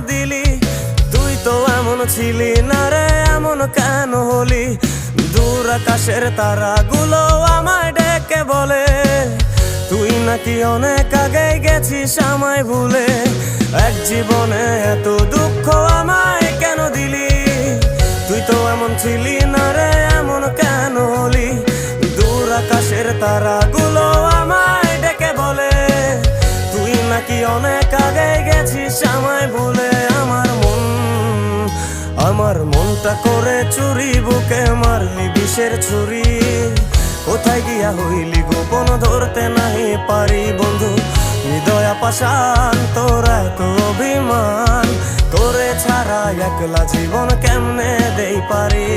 দিলি? তুই তো এমন ছিলি না রে, এমন কেন হলি? দূর আকাশের তারাগুলো আমায় ডেকে বলে তুই নাকি অনেক আগে গেছিস আমায় ভুলে। এক জীবনে এত দুঃখ আমায় কেন দিলি? তুই তো এমন ছিলি না রে, এমন কেন হলি? দূর আকাশের তারাগুলো আমায় ডেকে বলে তুই নাকি অনেক আগে গেছিস আমায় ভুলে। আমার মনটা করে চুরি, বুকে মারলি বিষের ছুরি। কোথায় গিয়া হইলি গোপন, ধরতে নাহি পারি বন্ধু। হৃদয় পাষাণ, তোরা তো অভিমান, তোরে ছাড়া একলা জীবন কেমনে দেই পারি?